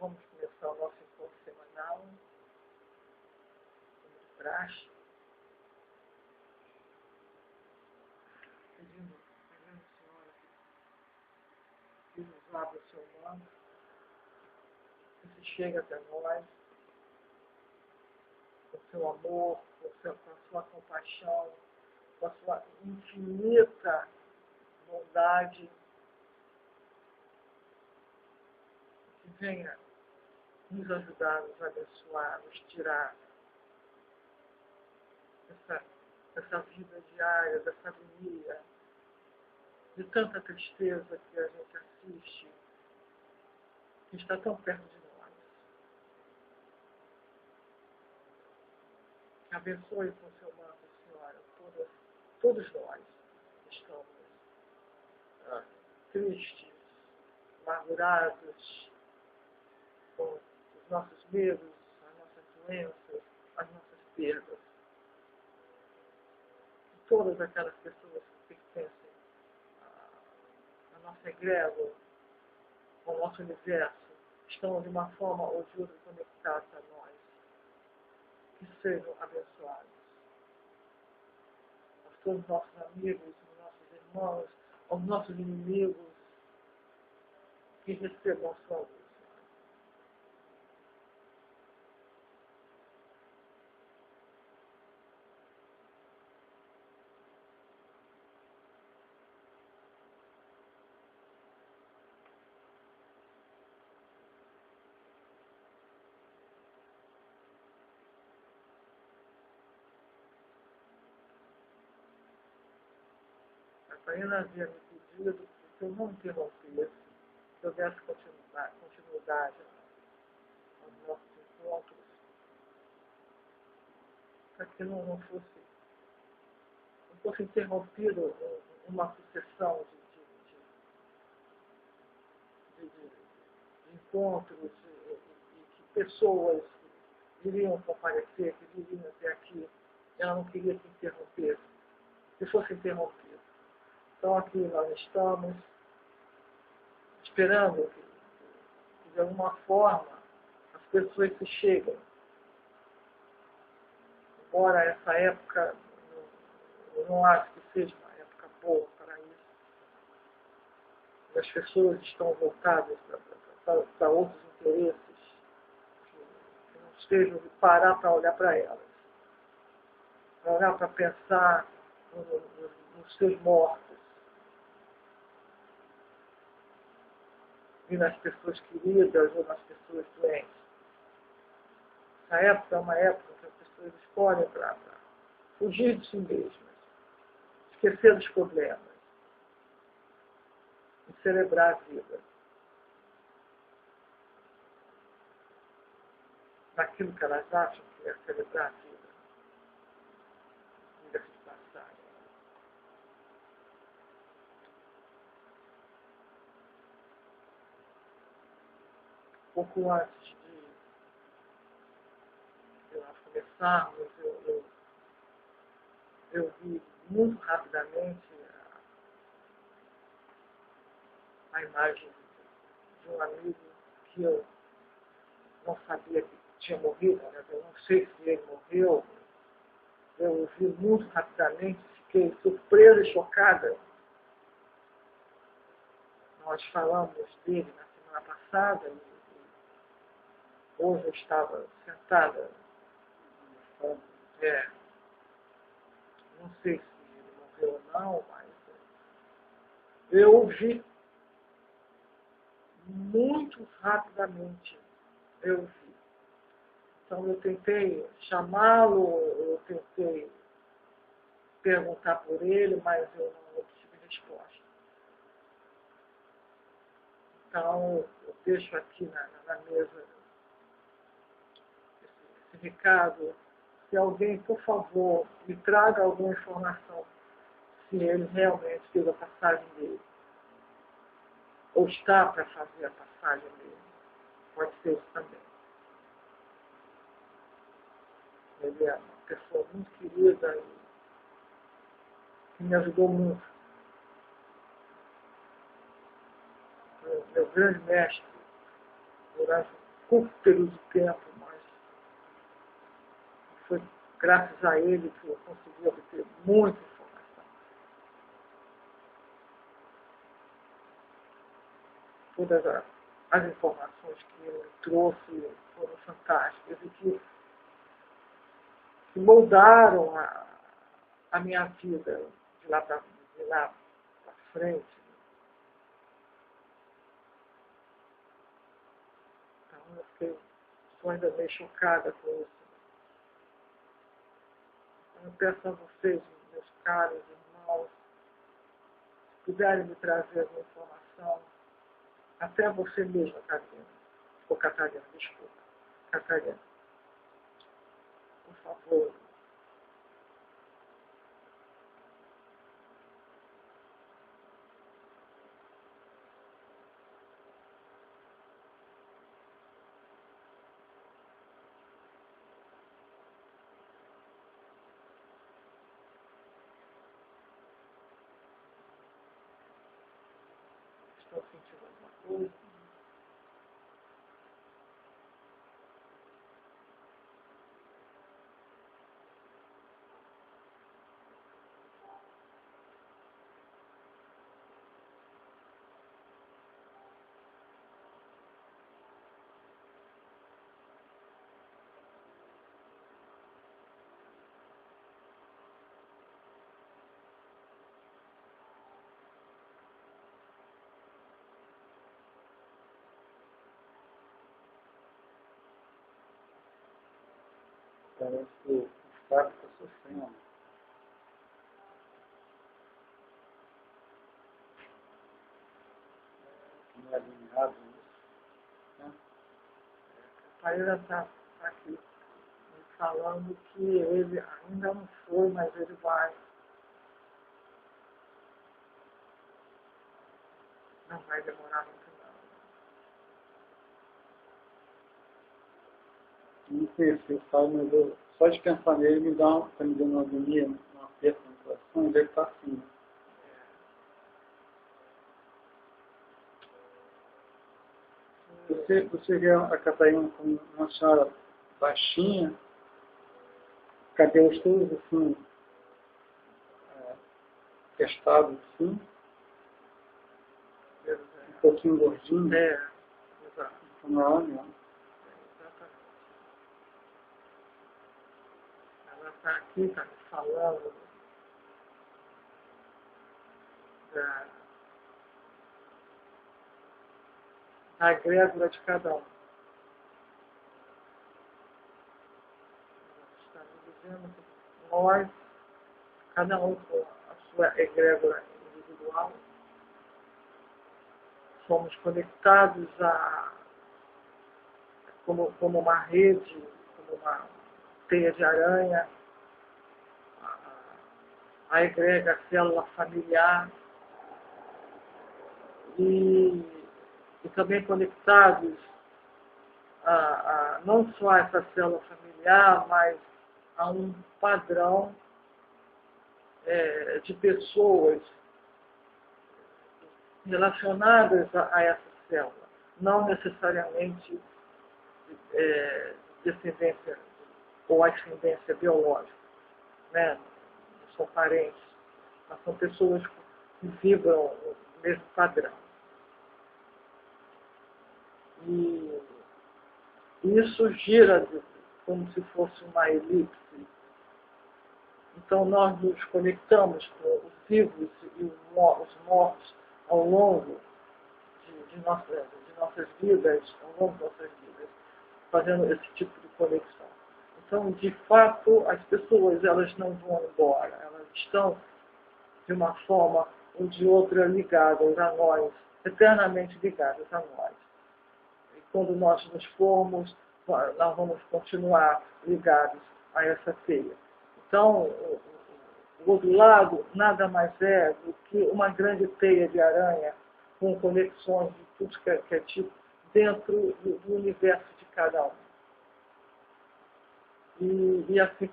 vamos começar o nosso encontro semanal, como de praxe, pedindo Senhora que nos abra o seu manto, que se chegue até nós, com o seu amor, com a sua compaixão, com a sua infinita bondade, que venha nos ajudar, nos abençoar, nos tirar dessa vida diária, dessa agonia, de tanta tristeza que a gente assiste, que está tão perto de nós. Que abençoe com o seu manto, Senhora, todos nós estamos tristes, amargurados, com os nossos medos, as nossas doenças, as nossas perdas. E todas aquelas pessoas que pertencem à nossa egrégora, ao nosso universo, estão de uma forma ou de outra conectadas a nós. Que sejam abençoados. Aos todos os nossos amigos, aos nossos irmãos, aos nossos inimigos, que recebam a sua luz. A Catarina havia me pedido que eu não interrompesse, que eu desse continuidade aos nossos encontros, para que não fosse interrompido uma sucessão de encontros e que pessoas iriam comparecer, que viriam até aqui. Ela não queria que interrompesse, que fosse interrompido. Então aqui nós estamos esperando que de alguma forma as pessoas se cheguem. Embora essa época, eu não acho que seja uma época boa para isso. As pessoas estão voltadas para outros interesses, que não estejam de parar para olhar para elas, para olhar para pensar nos seus mortos, e nas pessoas queridas ou nas pessoas doentes. Essa época é uma época que as pessoas escolhem para fugir de si mesmas, esquecer dos problemas e celebrar a vida. Naquilo que elas acham que é celebrar a vida. Diga-se de passagem. Pouco antes de nós começarmos, eu vi muito rapidamente a imagem de um amigo que eu não sabia que tinha morrido, né? Eu não sei se ele morreu. Eu vi muito rapidamente, fiquei surpresa e chocada. Nós falamos dele na semana passada e hoje eu estava sentada. Não sei se ele morreu ou não, mas eu ouvi muito rapidamente. Eu vi. Então eu tentei chamá-lo, eu tentei perguntar por ele, mas eu não obtive resposta. Então eu deixo aqui na mesa esse recado. Se alguém, por favor, me traga alguma informação se ele realmente fez a passagem dele. Ou está para fazer a passagem dele. Pode ser isso também. Ele é uma pessoa muito querida e que me ajudou muito. Meu grande mestre durante curto período de tempo, mas foi graças a ele que eu consegui obter muita informação. Todas as informações que ele trouxe foram fantásticas e que moldaram a minha vida de lá para frente. Então eu estou ainda meio chocada com isso. Então, eu peço a vocês, meus caros irmãos, se puderem me trazer alguma informação, até você mesma, Catarina, ou Catarina, desculpa, Catarina, por favor. Estão sentindo alguma coisa? Parece que o Estado está sofrendo. Não é alinhado isso. Né? A Catarina está aqui me falando que ele ainda não foi, mas ele vai. Não vai demorar muito não. Não conheci o Estado, mas eu, só de pensar nele está me dando uma agonia, uma aperto no coração, ele está assim. Você vê a Catarina como uma senhora baixinha, cabelos todos assim, testados assim, um pouquinho gordinho, Exato. como ela mesmo. Exatamente. Ela está aqui, está me falando da egrégora de cada um. Ela está me dizendo que nós, cada um com a sua egrégora individual, somos conectados como uma rede, como uma teia de aranha, a egrégora, a célula familiar, e também conectados não só a essa célula familiar, mas a um padrão de pessoas relacionadas a essa célula, não necessariamente descendência ou ascendência biológica, né? Não são parentes, mas são pessoas que vibram o mesmo padrão. E isso gira como se fosse uma elipse. Então nós nos conectamos com os vivos e os mortos ao longo de nossas vidas, ao longo de nossas vidas, fazendo esse tipo de conexão. Então, de fato, as pessoas elas não vão embora, elas estão de uma forma ou de outra ligadas a nós, eternamente ligadas a nós. E quando nós nos formos, nós vamos continuar ligados a essa teia. Então, o outro lado nada mais é do que uma grande teia de aranha com conexões de tudo que é tipo dentro do universo de cada um. E assim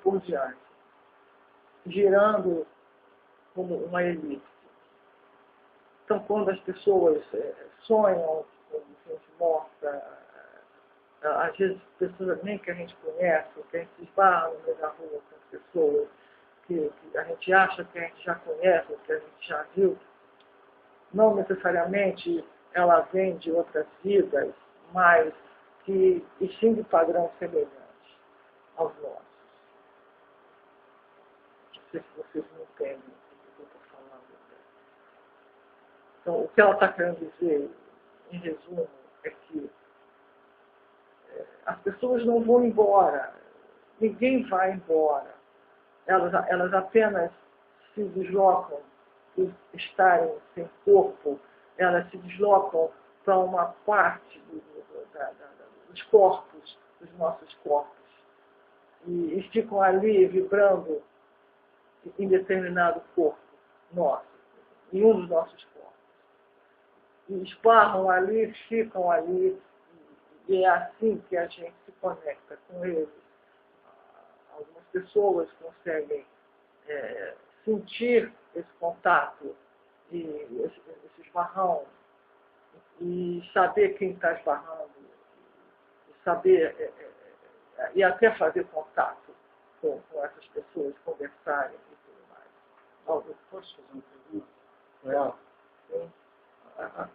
por diante, girando como uma elipse. Então, quando as pessoas sonham com gente morta, às vezes pessoas nem que a gente conhece, que a gente se esbarra no meio da rua com pessoas que a gente acha que a gente já conhece, que a gente já viu, não necessariamente ela vem de outras vidas, mas que sim de padrão semelhante aos nossos. Não sei se vocês me entendem o que eu estou falando. Então, o que ela está querendo dizer, em resumo, é que as pessoas não vão embora, ninguém vai embora. Elas apenas se deslocam por estarem sem corpo, elas se deslocam para uma parte dos corpos, dos nossos corpos, e ficam ali vibrando em determinado corpo nosso, em um dos nossos corpos. E esbarram ali, ficam ali, e é assim que a gente se conecta com eles. Algumas pessoas conseguem sentir esse contato e esse esbarrão e saber quem está esbarrando, e saber e até fazer contato com essas pessoas, conversarem e tudo mais. Aldo, posso fazer uma pergunta? Real? Sim.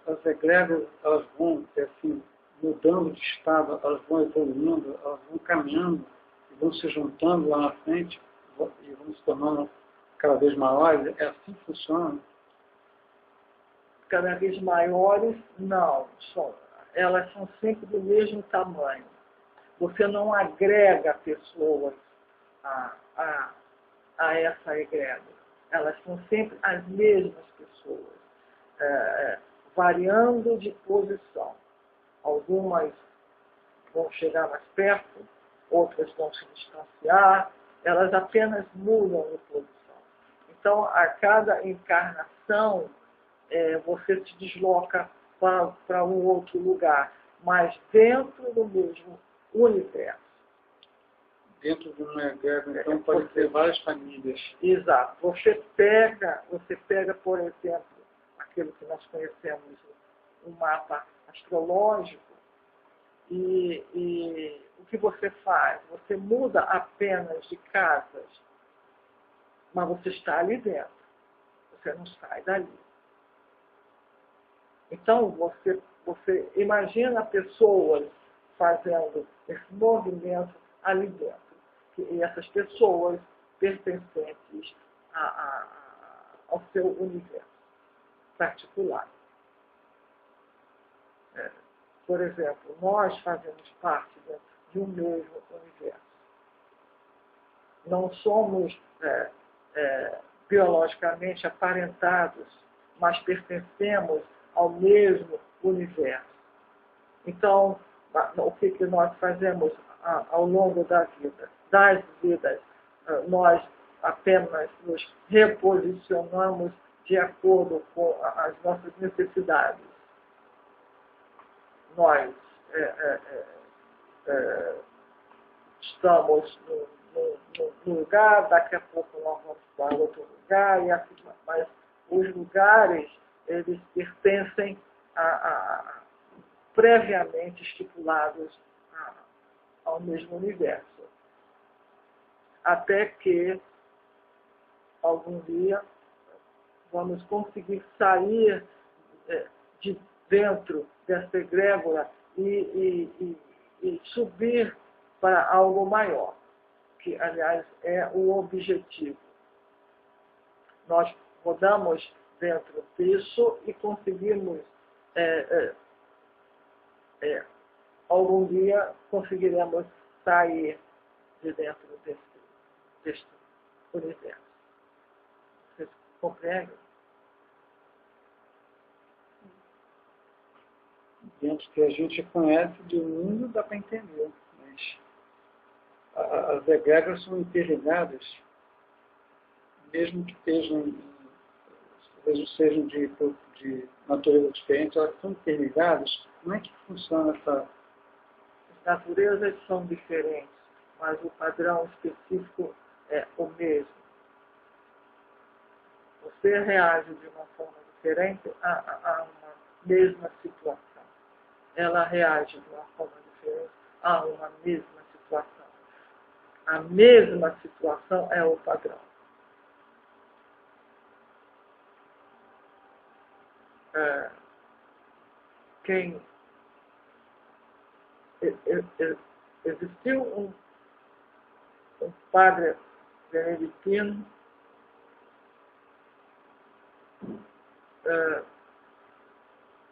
As egrégoras, elas vão, assim, mudando de estado, elas vão evoluindo, elas vão caminhando, e vão se juntando lá na frente, e vão se tornando cada vez maiores. É assim que funciona? Cada vez maiores, não. Elas são sempre do mesmo tamanho. Você não agrega pessoas a essa egrégora. Elas são sempre as mesmas pessoas, variando de posição. Algumas vão chegar mais perto, outras vão se distanciar, elas apenas mudam de posição. Então, a cada encarnação, você se desloca para um outro lugar, mas dentro do mesmo universo. Dentro de uma egrégora, então, pode ter várias famílias. Exato. Você pega, por exemplo, aquilo que nós conhecemos, um mapa astrológico, e o que você faz? Você muda apenas de casas, mas você está ali dentro. Você não sai dali. Então, você imagina pessoas fazendo esse movimento ali dentro. E essas pessoas pertencentes ao seu universo particular. Por exemplo, nós fazemos parte de um mesmo universo. Não somos biologicamente aparentados, mas pertencemos ao mesmo universo. Então, o que nós fazemos ao longo da vida? Das vidas, nós apenas nos reposicionamos de acordo com as nossas necessidades. Nós estamos num lugar, daqui a pouco nós vamos para outro lugar, e assim, mas os lugares, eles pertencem previamente estipulados ao mesmo universo. Até que, algum dia, vamos conseguir sair de dentro dessa egrégora e subir para algo maior, que, aliás, é o objetivo. Nós rodamos dentro disso e conseguimos, algum dia, conseguiremos sair de dentro deste universo. Vocês compreendem? Dentro que a gente conhece do mundo, dá para entender. Mas as egrégoras são interligadas, mesmo que sejam de natureza diferente, elas são interligadas. Como é que funciona essa? As naturezas são diferentes, mas o padrão específico é o mesmo. Você reage de uma forma diferente a uma mesma situação. Ela reage de uma forma diferente há uma mesma situação. A mesma situação é o padrão. Existiu um padre beneditino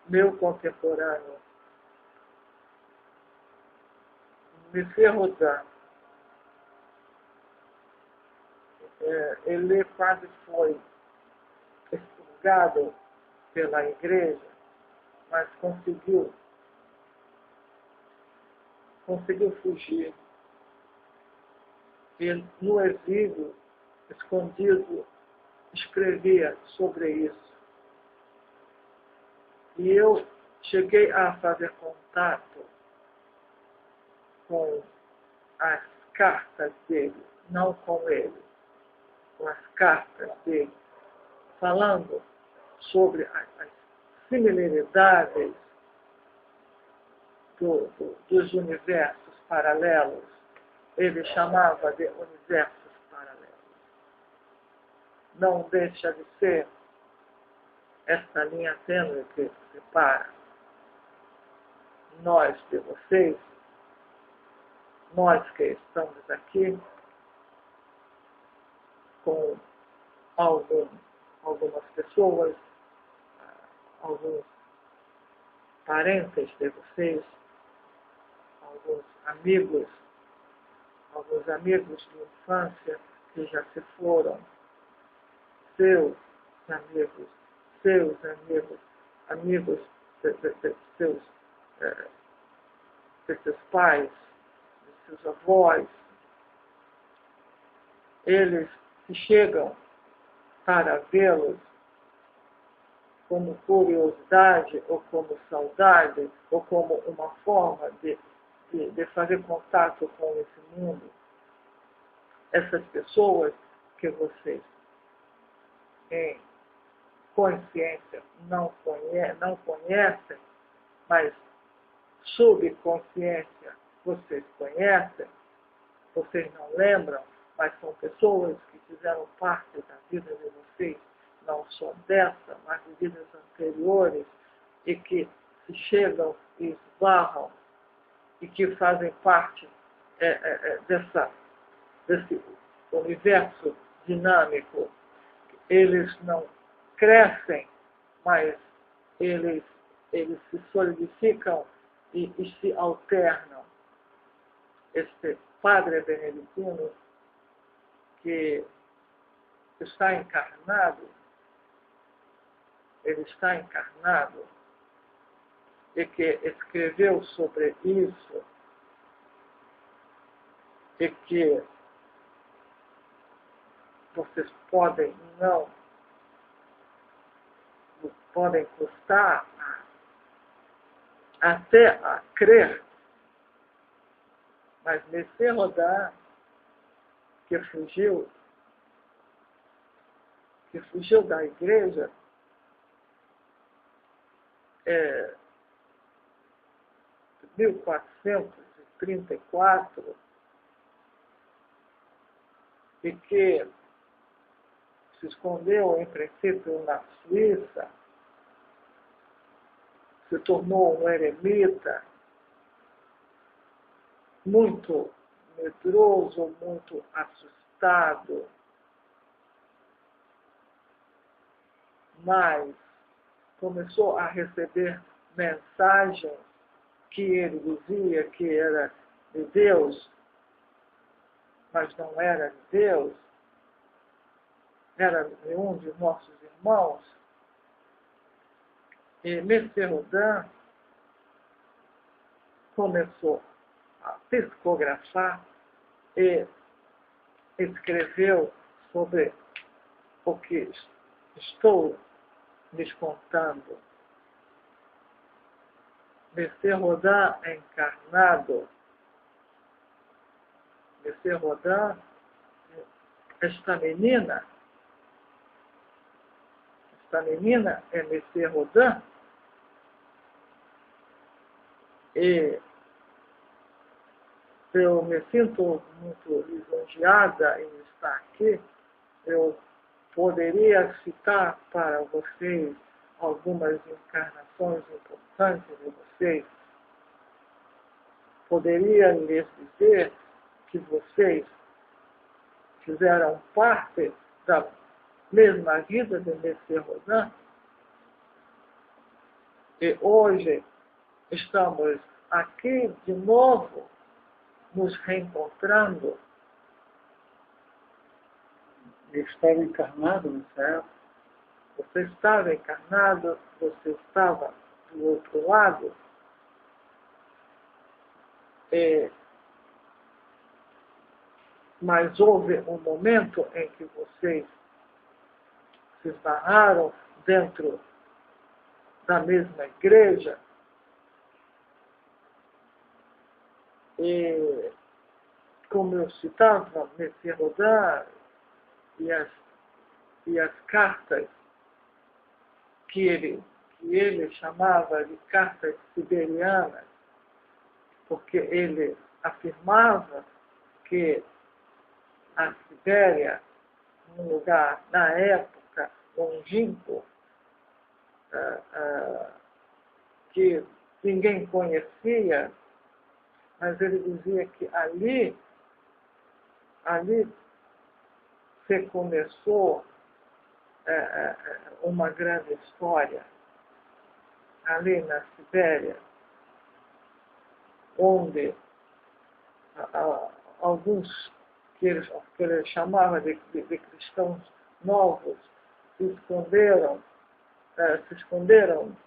meu contemporâneo, Monsieur Rodin. Ele quase foi expurgado pela igreja, mas conseguiu fugir. E no exílio, escondido, escrevia sobre isso. E eu cheguei a fazer contato com as cartas dele, não com ele, com as cartas dele, falando sobre as similaridades dos universos paralelos. Ele chamava de universos paralelos. Não deixa de ser esta linha tênue que separa nós de vocês, nós que estamos aqui, com algumas pessoas, alguns parentes de vocês, alguns amigos de infância que já se foram, seus amigos de seus pais, de seus avós. Eles se chegam para vê-los como curiosidade, ou como saudade, ou como uma forma de fazer contato com esse mundo. Essas pessoas que vocês, em consciência, não conhecem, mas subconsciência vocês conhecem, vocês não lembram, mas são pessoas que fizeram parte da vida de vocês, não só dessa, mas de vidas anteriores, e que se chegam e esbarram, e que fazem parte desse universo dinâmico. Eles não crescem, mas eles se solidificam e se alternam. Este padre beneditino que está encarnado, ele está encarnado e que escreveu sobre isso e que vocês podem custar até a crer, mas Monsieur Rodin, que fugiu da igreja, em 1434, e que se escondeu, em princípio, na Suíça, se tornou um eremita, muito medroso, muito assustado, mas começou a receber mensagens que ele dizia que era de Deus, mas não era de Deus, era de um de nossos irmãos. E Monsieur Rodin começou a psicografar e escreveu sobre o que estou lhes contando. Monsieur Rodin é encarnado. Monsieur Rodin, esta menina é Monsieur Rodin, e eu me sinto muito lisonjeada em estar aqui. Eu poderia citar para vocês algumas encarnações importantes de vocês. Poderia lhes dizer que vocês fizeram parte da mesma vida de Messias Rodin. E hoje estamos aqui de novo, nos reencontrando. Eu estava encarnado nessa época. Você estava encarnado, você estava do outro lado. Mas houve um momento em que vocês se esbarraram dentro da mesma igreja e, como eu citava, Messias Rodin e as cartas que ele chamava de cartas siberianas, porque ele afirmava que a Sibéria, um lugar, na época, longínquo, que ninguém conhecia, mas ele dizia que ali se começou uma grande história, ali na Sibéria, onde alguns que ele chamava de cristãos novos se esconderam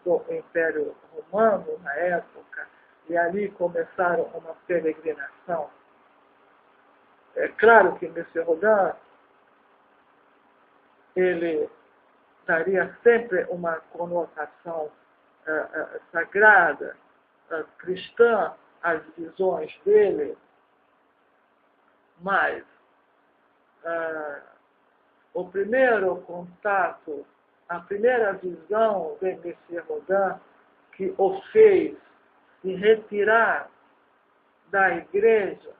do Império Romano na época, e ali começaram uma peregrinação. É claro que Messias Rodin, ele daria sempre uma conotação sagrada, cristã, às visões dele, mas o primeiro contato, a primeira visão de Messias Rodin que o fez se retirar da igreja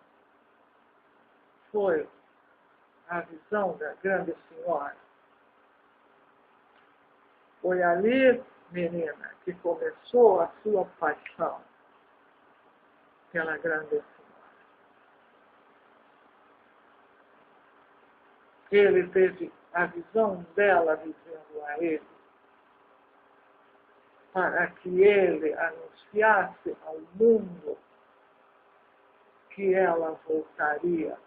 foi a visão da grande senhora. Foi ali, menina, que começou a sua paixão pela grande senhora. Ele teve a visão dela dizendo a ele para que ele anunciasse ao mundo que ela voltaria.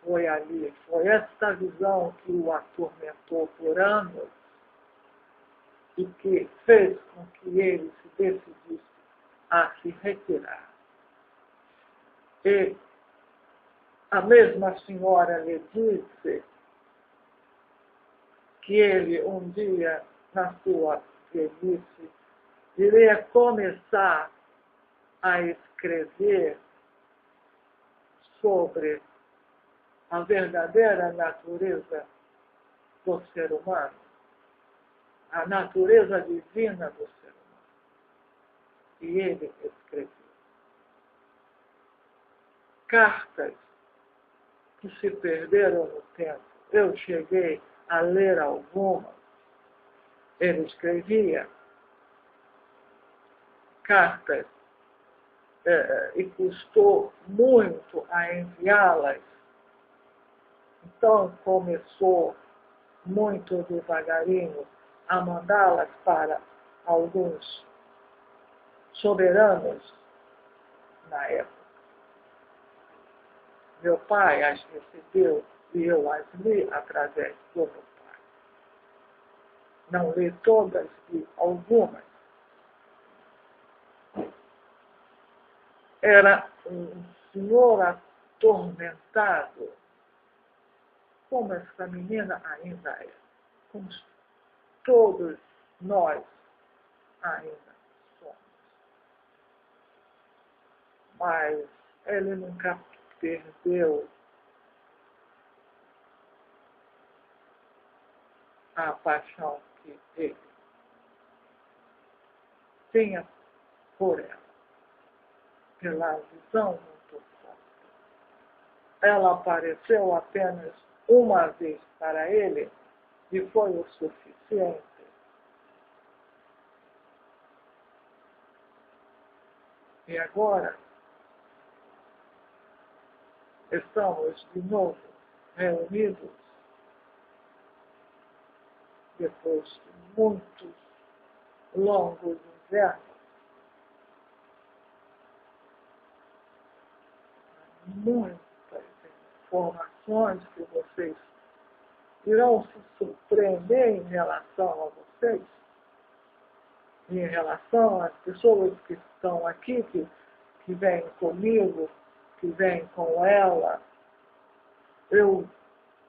Foi ali, foi esta visão que o atormentou por anos e que fez com que ele se decidisse a se retirar. E a mesma senhora lhe disse que ele, um dia, na sua velhice, iria começar a escrever sobre a verdadeira natureza do ser humano, a natureza divina do ser humano. E ele escreveu cartas que se perderam no tempo. Eu cheguei a ler algumas. Ele escrevia cartas e custou muito a enviá-las. Então começou muito devagarinho a mandá-las para alguns soberanos na época. Meu pai as recebeu e eu as li através do meu pai. Não li todas, li algumas. Era um senhor atormentado, como essa menina ainda é, como todos nós ainda somos. Mas ele nunca perdeu a paixão que ele tinha por ela. pela visão muito forte. Ela apareceu apenas uma vez para ele e foi o suficiente. E agora estamos de novo reunidos depois de muitos longos invernos, muitas informações que vocês irão se surpreender em relação a vocês, em relação às pessoas que estão aqui, que vêm comigo, que vêm com ela. Eu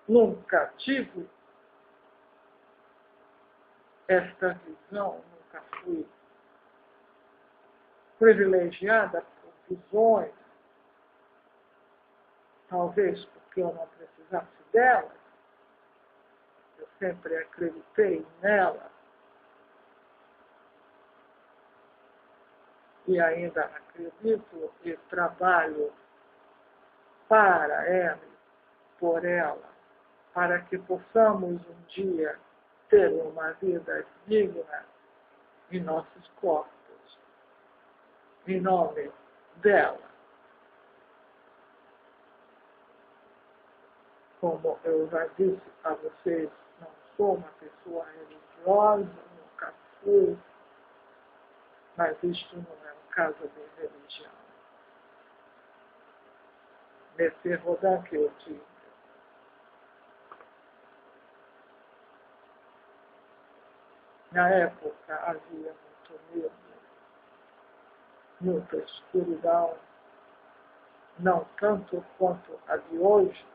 nunca tive esta visão, nunca fui privilegiada por visões, talvez porque eu não precisasse delas. Eu sempre acreditei nela e ainda acredito e trabalho para ela, por ela, para que possamos um dia ter uma vida digna em nossos corpos, em nome dela. Como eu já disse a vocês, não sou uma pessoa religiosa, nunca fui, mas isto não é um caso de religião. Nesse rodão que eu tive, na época havia muito medo, muita escuridão, não tanto quanto a de hoje.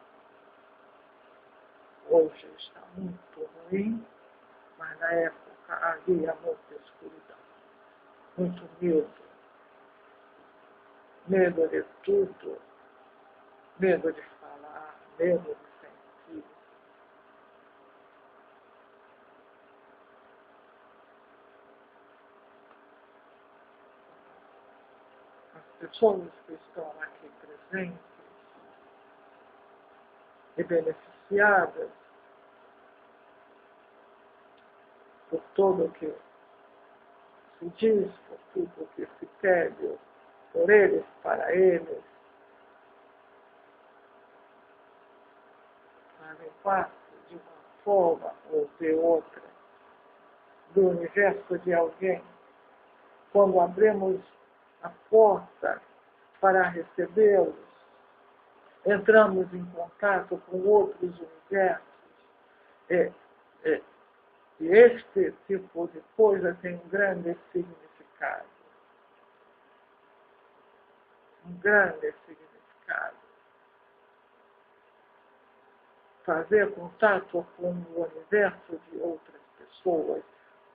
Hoje está muito ruim, mas na época havia muita escuridão, muito medo. Medo de tudo, medo de falar, medo de sentir. As pessoas que estão aqui presentes e beneficiadas por tudo o que se diz, por tudo o que se pede, por eles, para eles, fazem parte de uma forma ou de outra do universo de alguém. Quando abrimos a porta para recebê-los, entramos em contato com outros universos. E este tipo de coisa tem um grande significado. Um grande significado. Fazer contato com o universo de outras pessoas,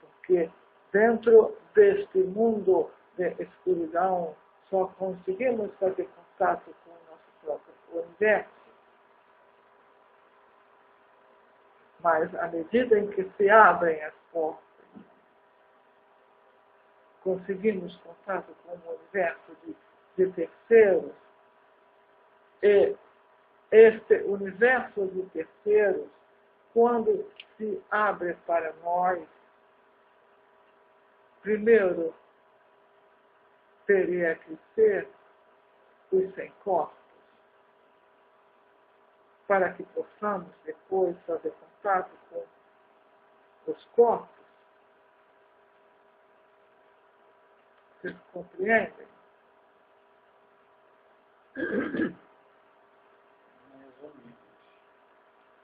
porque dentro deste mundo de escuridão só conseguimos fazer contato com o nosso próprio universo. Mas à medida em que se abrem as portas, conseguimos contato com o universo de terceiros, e este universo de terceiros, quando se abre para nós, primeiro teria que ser os sem corpos, para que possamos depois fazer contato com os corpos. Vocês compreendem?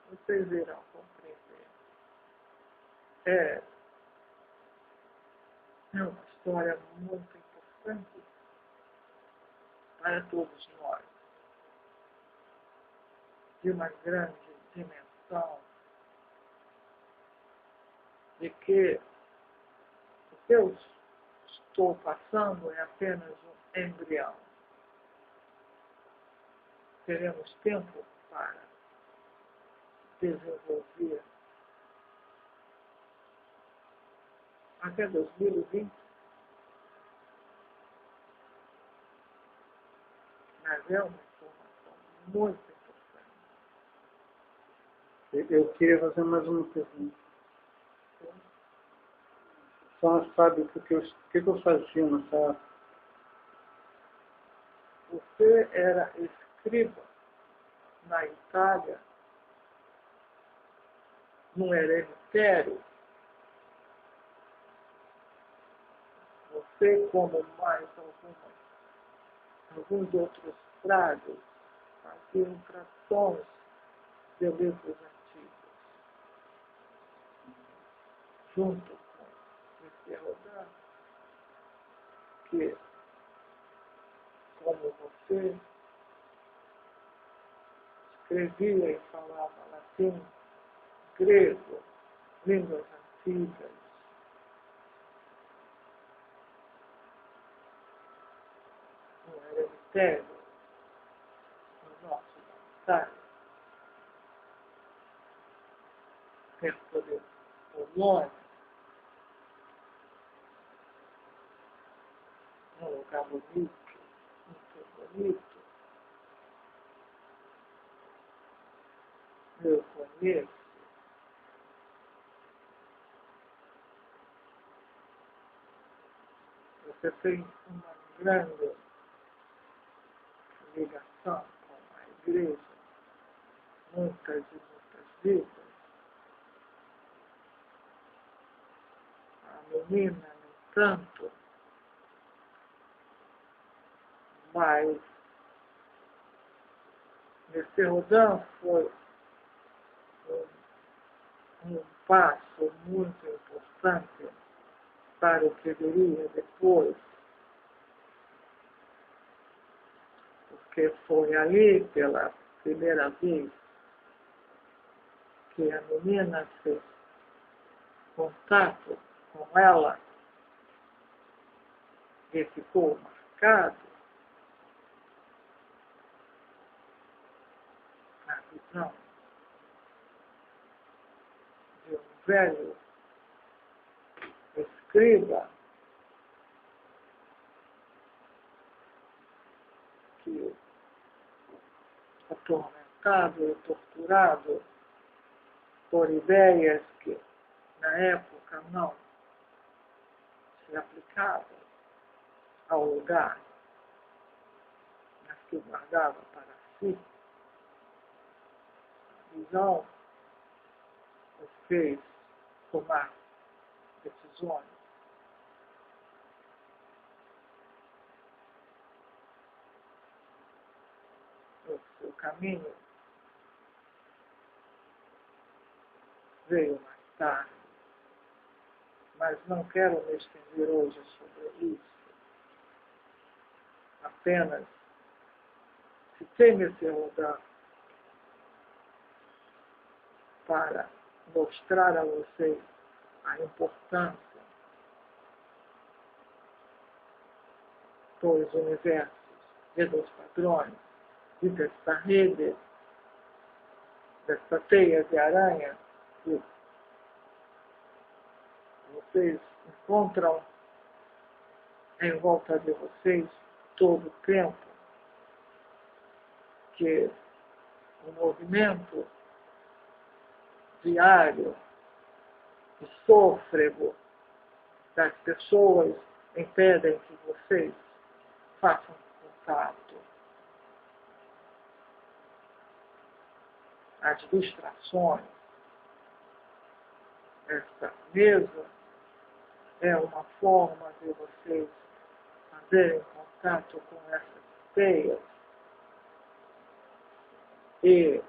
Vocês irão compreender. É uma história muito importante para todos nós, de uma grande dimensão, de que o que eu estou passando é apenas um embrião. Teremos tempo para desenvolver até 2020 Mas é uma informação muito importante. Eu queria fazer mais uma pergunta. Só sabe o que eu fazia nessa época? Você era escriba na Itália, num eremitério. Você, como mais alguns outros frades, faziam traduções de livros antigos, junto com esse Rodin, que, como você, escrevia e falava latim, grego, línguas antigas. No eremitério, no nosso monasterio, perto de Polônia, num lugar bonito, muito bonito. Eu conheço. Você tem uma grande ligação com a igreja, muitas e muitas vidas. A menina, no entanto, mas nesse Rodin foi um passo muito importante para o que viria depois, porque foi ali, pela primeira vez, que a menina fez contato com ela e ficou marcado na visão de um velho escriba que, atormentado e torturado por ideias que na época não se aplicavam ao lugar, mas que guardava para si, a visão o fez tomar decisões. O seu caminho veio mais tarde, mas não quero me estender hoje sobre isso. Apenas citei nesse lugar para mostrar a vocês a importância dos universos e dos padrões e desta rede, desta teia de aranha que vocês encontram em volta de vocês todo o tempo, que o movimento diário e sôfrego das pessoas impedem que vocês façam contato. As distrações. Esta mesa é uma forma de vocês fazerem contato com essas teias e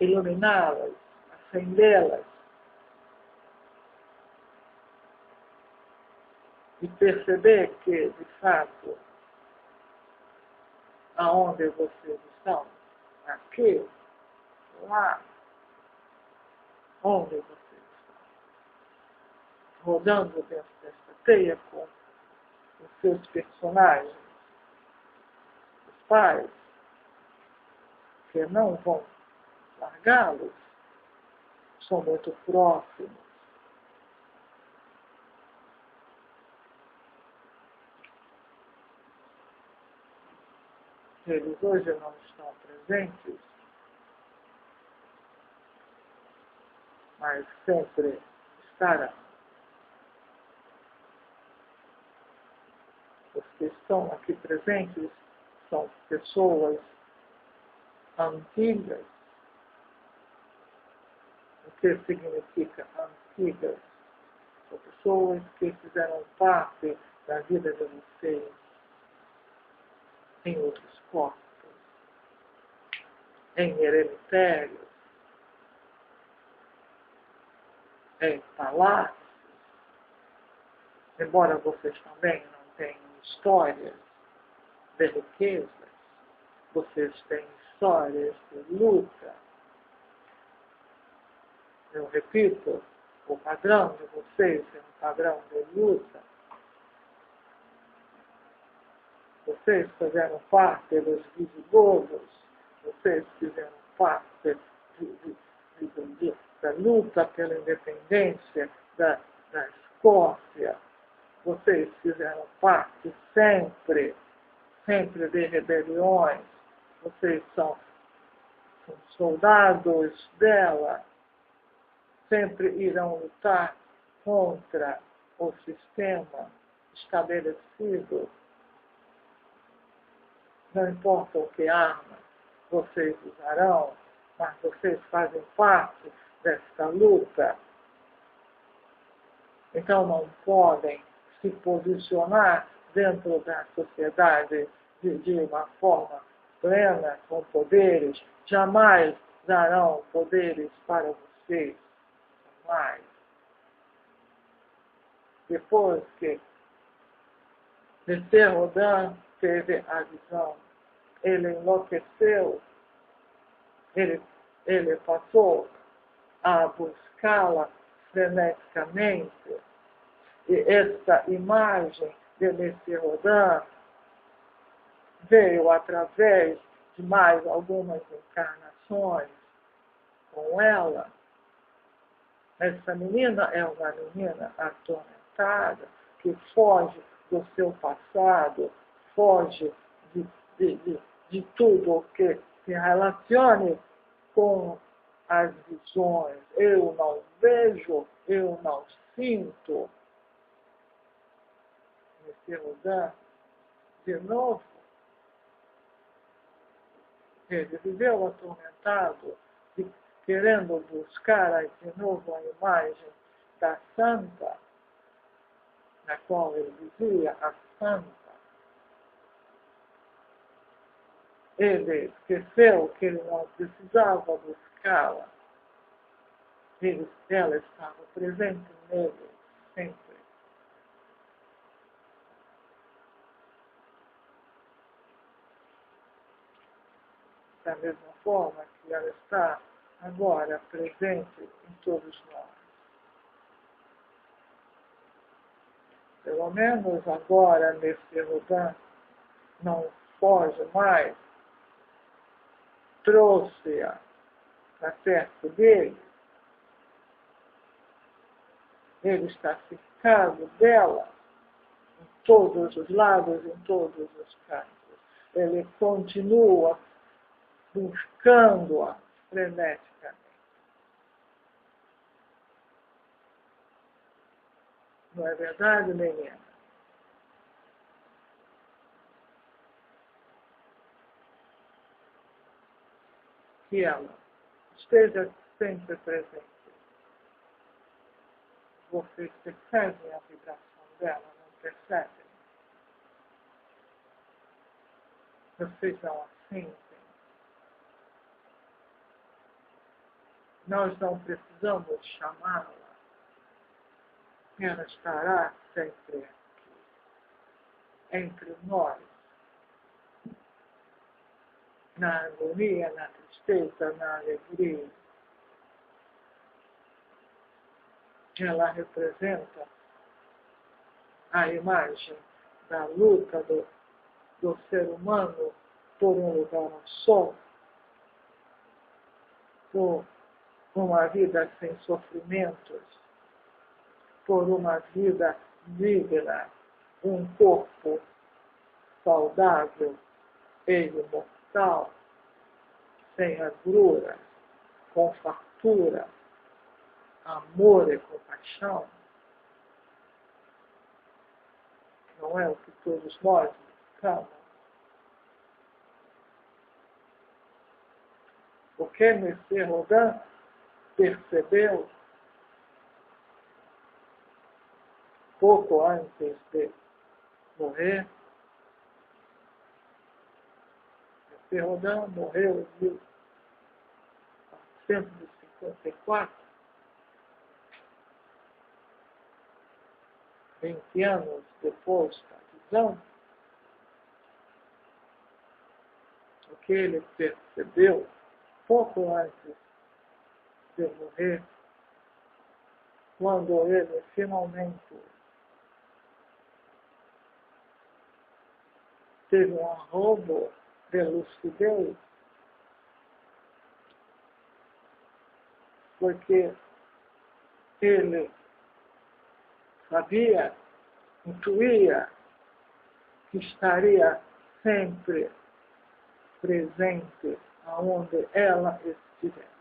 iluminá-las, acendê-las e perceber que, de fato, aonde vocês estão, aqui, lá, onde vocês estão, rodando dentro desta teia com os seus personagens, os pais, que não vão largá-los, são muito próximos. eles hoje não estão presentes, mas sempre estarão. Os que estão aqui presentes são pessoas antigas. O que significa antigas? São pessoas que fizeram parte da vida de vocês em outros corpos, em eremitérios, em palácios. Embora vocês também não tenham histórias de riquezas, vocês têm histórias de luta. Eu repito, o padrão de vocês é um padrão de luta. Vocês fizeram parte dos visigodos, vocês fizeram parte da luta pela independência da Escócia. Vocês fizeram parte sempre de rebeliões. Vocês são soldados dela. Sempre irão lutar contra o sistema estabelecido. Não importa o que arma vocês usarão, mas vocês fazem parte desta luta. Então não podem se posicionar dentro da sociedade de uma forma plena, com poderes. Jamais darão poderes para vocês. Jamais. Depois que Mr. Rodin teve a visão, ele enlouqueceu, ele passou a buscá-la freneticamente. E esta imagem de Mr. Rodin veio através de mais algumas encarnações com ela. Essa menina é uma menina atormentada que foge do seu passado, foge de tudo o que se relacione com as visões. Eu não vejo, eu não sinto. Mr. Rodin, de novo, ele viveu atormentado, querendo buscar de novo a imagem da santa, na qual ele dizia a santa. Ele esqueceu que ele não precisava buscá-la. Ela estava presente nele sempre. Da mesma forma que ela está agora presente em todos nós. Pelo menos agora, nesse Rodin, não foge mais, trouxe-a para perto dele. Ele está cercado dela, em todos os lados, em todos os cantos. Ele continua buscando-a freneticamente. Não é verdade, menina? Que ela esteja sempre presente. Vocês percebem a vibração dela, não percebem? Vocês são assim. Nós não precisamos chamá-la. Ela estará sempre aqui, entre nós, na agonia, na tristeza, na alegria. Ela representa a imagem da luta do ser humano por um lugar só, por uma vida sem sofrimentos, por uma vida digna, um corpo saudável, ele mortal, sem agrura, com fartura, amor e compaixão, não é o que todos nós buscamos. Porque Messê Rodin percebeu, pouco antes de morrer, Messê Rodin morreu em 1954, 20 anos depois da visão. O que ele percebeu pouco antes de morrer, quando ele finalmente teve um arrobo de lucidez, porque ele sabia, intuía que estaria sempre presente aonde ela estivesse.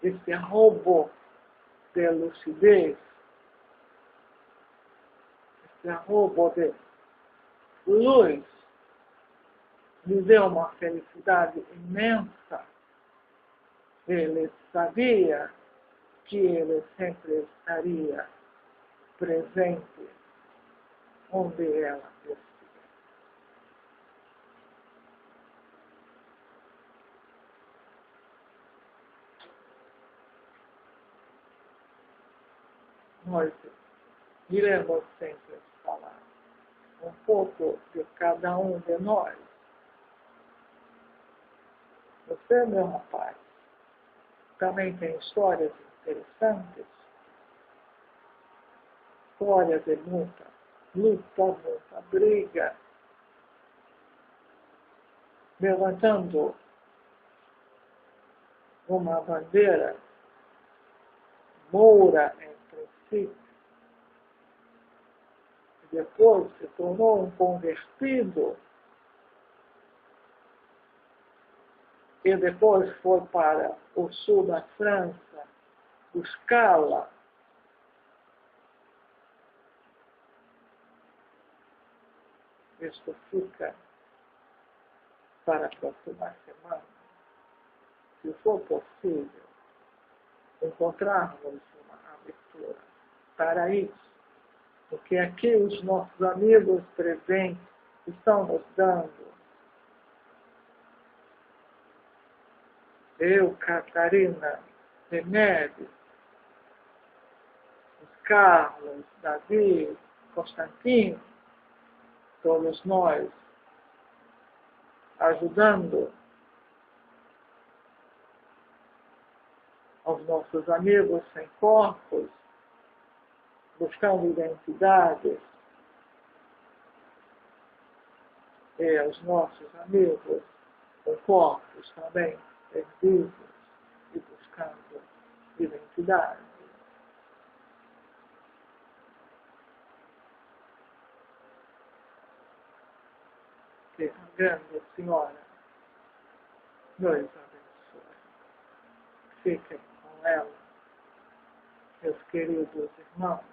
Esse arrobo de lucidez, esse arrobo de luz, lhe deu uma felicidade imensa. Ele sabia que ele sempre estaria presente onde ela estivesse. Nós iremos sempre falar um pouco de cada um de nós. Você, meu rapaz, também tem histórias interessantes, histórias de muita luta, muita briga, levantando uma bandeira moura entre si, e depois se tornou um convertido, e depois foi para o sul da França buscá-la. Isto fica para a próxima semana. Se for possível, encontrarmos uma abertura para isso. Porque aqui os nossos amigos presentes estão nos dando. Eu, Catarina, Remédio, os Carlos, Davi, Constantino, todos nós ajudando aos nossos amigos sem corpos, buscando identidades, e aos nossos amigos com corpos também perdidos e buscando identidade. Que a grande Senhora nos abençoe. Fiquem com ela, meus queridos irmãos.